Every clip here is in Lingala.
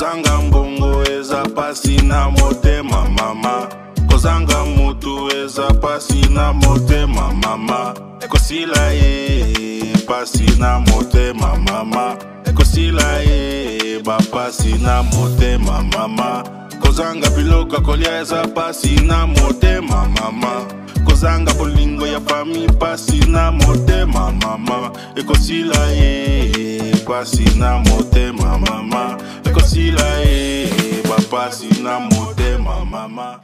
kozanga mbongo eza pasi na motema mama, kozanga mutu eza pasi na motema mama, ekosila ye pasi na motema mama, ekosila ye bapasi na motema mama, kozanga biloko kolia eza pasi na motema mama, kozanga bolingo ya fami pasi na motema mama, ekosila ye pasi na motema mama, ekosila ye bapasi na motema mama.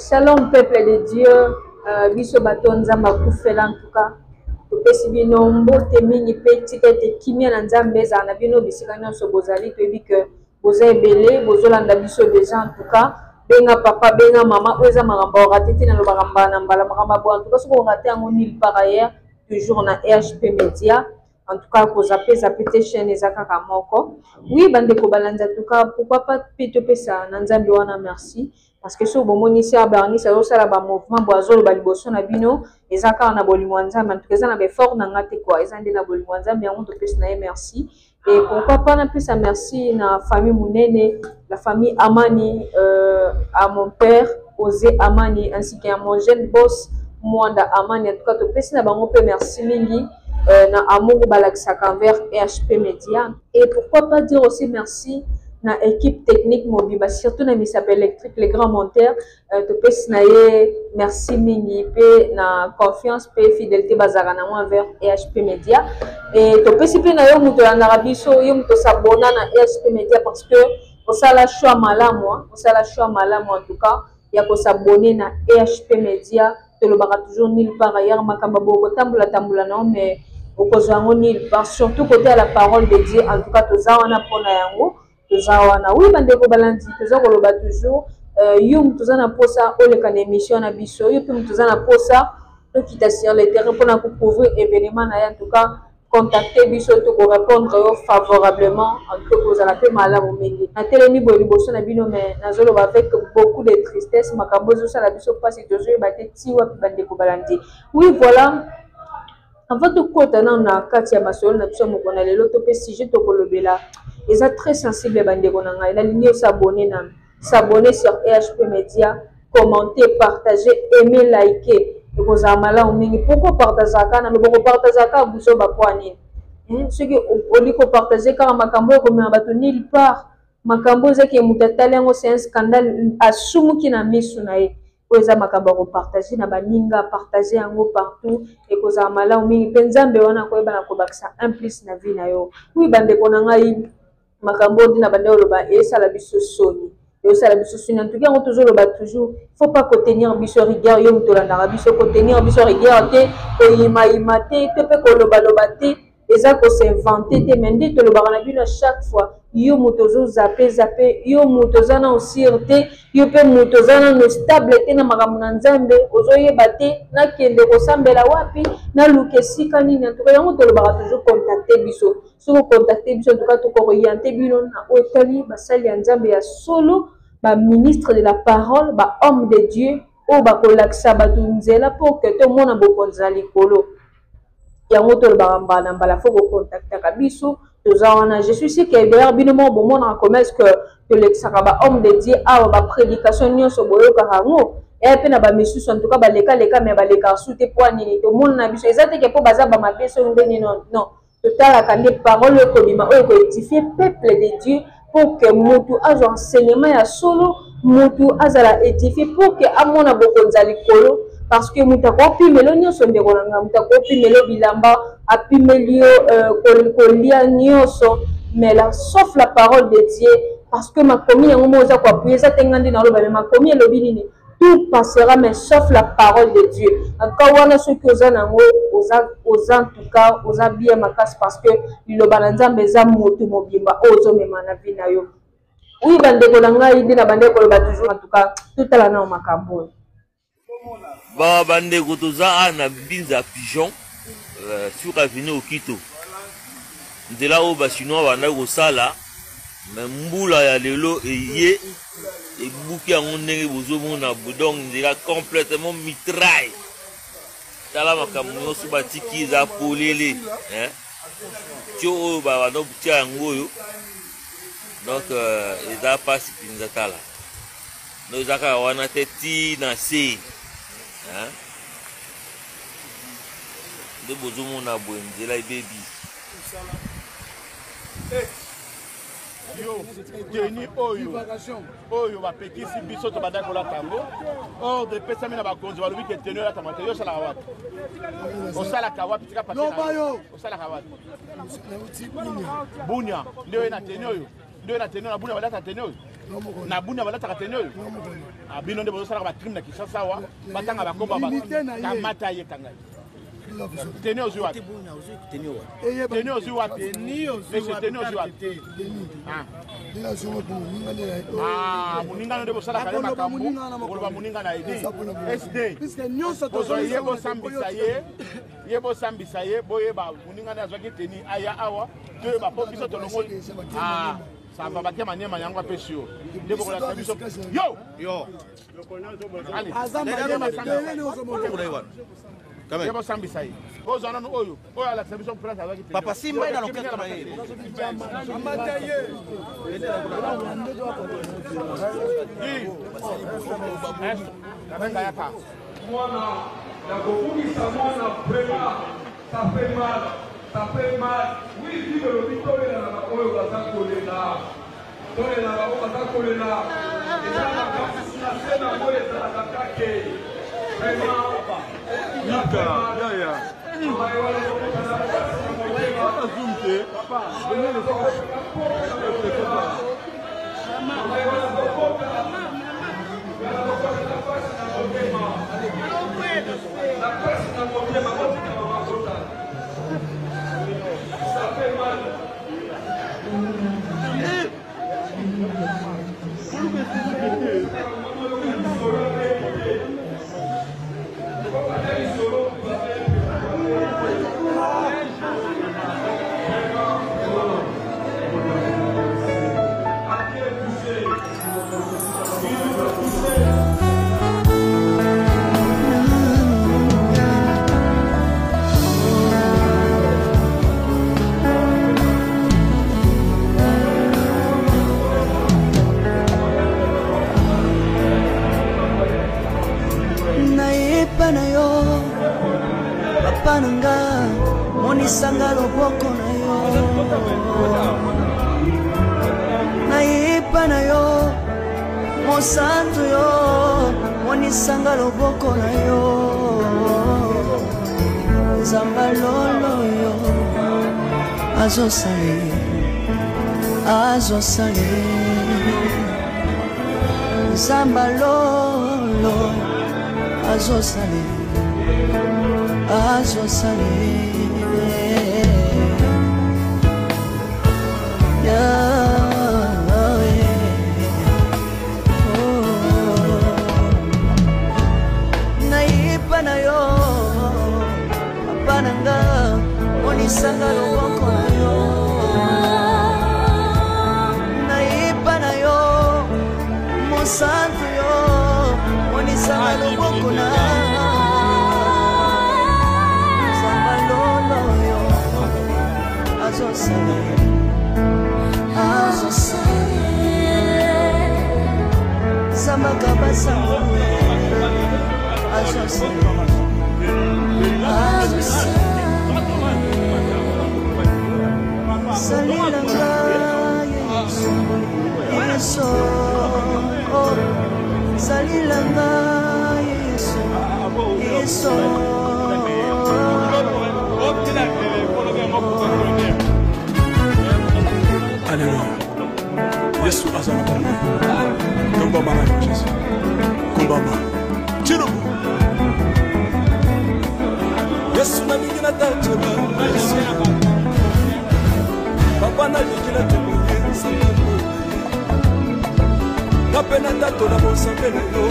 Shalom peuple de Dieu, biso batonza makufela en tout cas. Topesi bino mbote mingi pe tikete kimia na nzambe za na bino bisika nyonso bozali toyebi que boza ebele bozolanda biso déjà en tout cas. Benga papa benga mama oza makambo ratete na lobakamba na mbala makambo bo en tout cas soko raté yango nulle part ailleurs toujours na RHP Media. En tout cas ko zapete chaîne ezaka kamoko. Oui bande ko balanda en tout cas pourquoi pas pete pesa na nzambe wana merci. Parce que so bomoni si abarni sa osala ba mouvement boazolo ba liboso na bino ezaka na bolingo nzambe en tout cas na be fort na ngate quoi ezande na bolingo nzambe yango to pesa na merci. Et pourquoi pas na pesa merci na famille Munene, la famille Amani, à mon père Osé Amani ainsi qu'à mon jeune boss Mwanda Amani. En tout cas to pesa na bango pe merci mingi na amour balaksaka envers RHP Media. Et pourquoi pas dire aussi merci na équipe technique mobile, surtout na misap électrique, les grands monteurs, to pesa na ye merci mingi pe na confiance pe fidélité bazarana envers RHP Media. Et to pesa pe na yo muto na rabiso yo muto s'abonner na RHP Media parce que on ça la choix malamu, on ça la choix malamu en tout cas, ya ko s'abonner na RHP Media, to le bara toujours nulle part ailleurs makamba boko tambula non mais okozango nulle part, surtout côté à la parole de Dieu en tout cas to za wana pona yango. Oui, bandeko balandi, toza koloba toujours. Yum toza na posa oleka na émission na biso. Yum toza na posa to kita sur le terrain pour na couvrir événement na en tout cas contacter biso to ko répondre favorablement en tout cas vous allez faire malamu mingi. Na telemi bo liboso na bino mais nazolo avec beaucoup de tristesse makambo zo sala biso parce que tozo baté tiwa bandeko balandi. Oui, voilà. Avant de côté na kati ya masolo na biso mokona lelo to pe sujet to kolobela. Ils sont très sensibles bandeko na ngai. La ligne s'abonner sur RHP Media, commenter, partager, aimer, liker. Et vous amala au mingi. Pourquoi partager ça? Na loboko partager ça buso ba poani. Ce que oliko partager car makambo ko me bato nulle part. Makambo zaki mutatali ngo c'est un scandale asumu ki na misu na ye. Oza makambo ko partager na baninga partager yango partout et ko amala au mingi penzambe wana ko eba na ko bakisa un plus na vie na yo. Oui bandeko na ngai makambo dina bande oloba esa la biso soni et ça la biso soni en tout cas on toujours loba toujours faut pas contenir biso rigueur yo mutolanda biso contenir biso rigueur te ko ima te pe ko loba te eza ko s'inventer te mende to loba na bino chaque fois yo mutozo zappe yo mutoza na osirte yo pe mutoza na no stable te na makambo na nzambe ozoyeba te na kende ko sambela wapi na lukesika nini en tout cas yango to loba toujours contacter biso. Si vous contactez en tout cas tout orienté bino na otali basali ya nzambe ya solo ba ministre de la parole ba homme de Dieu o ba kolaksa ba tunzela pour que tout monde bokonza likolo yango to ba mbala mbala faut contacter ka biso tozawana. Je suis sûr que d'ailleurs bino mo bon monde en commerce que le sakaba homme de Dieu a ba prédication nyonso boyo ka hango et pe na ba misu en tout cas ba leka mais ba leka soute poani to monde na biso ezate ke po baza ba mabeso ndeni non. Total à des paroles comme édifier peuple de Dieu pour que mutu azo enseignement ya solo mutu azala édifier pour que amona bokonzali kolo parce que muta ko pimelo nyonso ndeko nanga muta ko pimelo bilamba apimelio kolia nyonso mais là sauf la parole de Dieu parce que makomi yango moza ko appuyer ça tengandi na loba mais makomi elobi nini tout passera mais sauf la parole de Dieu. Encore wana ceux qui osent nango osent en tout cas osent bien makas parce que le bananzambe za moto mobimba ozo mema na vie na yo. Oui bandeko na ngai dina bandeko ba toujours en tout cas tout ala na makambo. Ba bandeko toza na binza pigeon sur avenue Okito. Ndela o ba chinois bana ko sala mais mbula ya lelo eye et bouki en ndenge bozomona budong ndira complètement mitraille tala makamuno subatiki za polele tio ba no butia ngoyo Donc eza pasi pinza tala. Donc zaka wana te ti na se. Hein? De bozumu na bwenzela baby. Yo, Denis Oyo va pekisi biso to badako la tango. Or de pesa mina ba konzi ba lubi ke tenir la tamate yo sala kawat. O sala kawat tika pati. O sala kawat. Bunya, ndio na tenir yo. Ndio na tenir na bunya balata tenir yo. Na bunya balata tenir yo. Abino nde bo sala ba trim na kisasa wa batanga ba komba ba. Kamata ye kanga. Tenir aux yeux. Tenir aux yeux. Tenir aux yeux. Ah, Muninga de Bosala Kalema Kambu, ou Muninga na ID. SD. Yebo Sambisaye, Boyeba, Muninga na Zaki Teni, Aya Awa, deux ba Popiso Tolongo. Ah, ça va battre manière Mayangwa Pesio. Yo! Allez, Yebo Sambisaye. Papa Simba dans le cadre ça fait mal. Oui, dit le victoire là, on va s'accoler là. On va s'accoler là. Et ça va passer la scène à moi et ça va attaquer. Vraiment. Monisanga loboko na yo naipa na yo mosantu yo monisanga loboko na yo zamba lolo yo azosale zamba lolo azosale naipa na yo apananga monisanga loboko na yo naipa na yo mosantu yo monisanga loboko na Alléluia. Yesu azala bana. Komba bana Jésus. Komba bana. Tirubu. Yesu na bingina tateba. Papa na bingina tebonye sango. Kapena tato na bosambe na yo.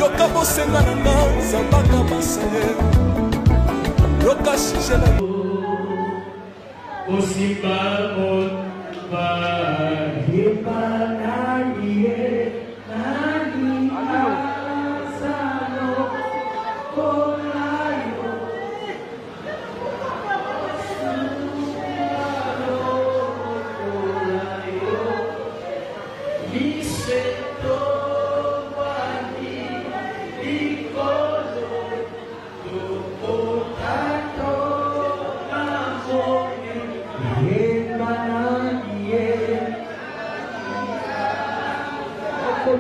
Yoka bosenga na nga zambaka masale. Yoka shishe na yo. Osimba Opa Hipa Naniye Nani Asano Olayo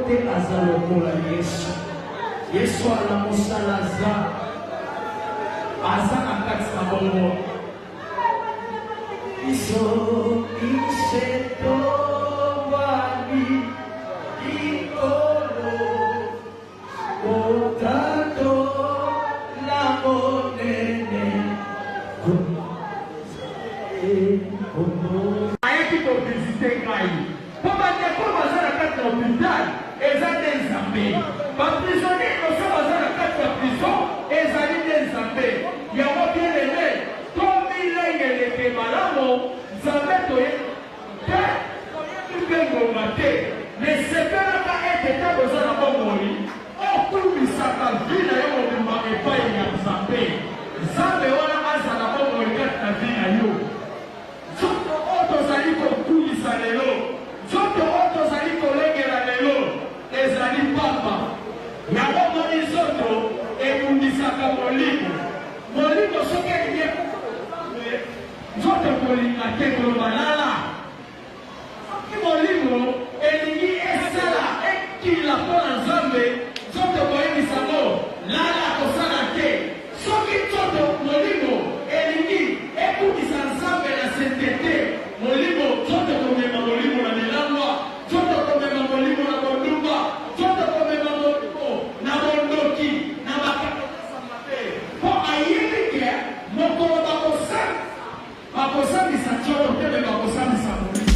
te aza lokola Yesu. Yesu ala mosala aza na kati na bongo. Biso isetovani ikolo otato la monene ayeki kovisite ngai po bandeko baza na kati na hôpital eza nde nzambe baprisonnier nyonso baza na kati ya prison ezali nde nzambe yango bien-aimé tomilengeleke malamu nzambe toyebi te toyebi mpe ngonga te nesepelaka ete te boza na bomoi okumisaka vi na yo mobimba epai ya nzambe nzambe wana azala bomoi kati na vi na yo nzoto oyo tozali kokulisa lelo nzoto oyo tozali kolengela lelo ezali pamba yango moni nzoto ebundisaka molimo molimo soki elingi nzoto kolinga te koloba lala soki molimo elingi esala ekila mpo na nzambe nzoto koyebisango lala kosala te soki nzoto molimo elingi ekundisa nzambe na sentete molimo nzoto komema molimo na milangwa nzoto komema molimo na bondumba nzoto komema molimo na bondoki na bakatokasama te mpo ayebi ke mokolo bakosambisa nzoto te me bakosambisa molimo.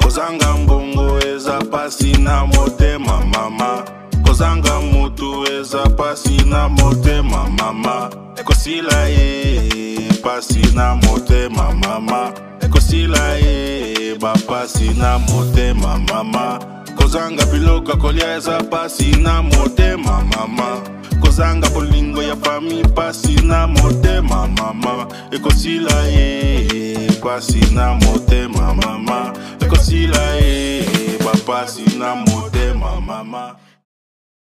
Kozanga mbongo eza pasi na motema mama, kozanga mutu eza pasi na motema mama, ekosila ye pasi na motema mama, ekosila ye bapasi na motema mama, kozanga biloko kolia eza pasi na motema mama, kozanga bolingo ya fami pasi na motema mama, ekosila ye pasi na motema mama, ekosila ye bapasi na motema mama.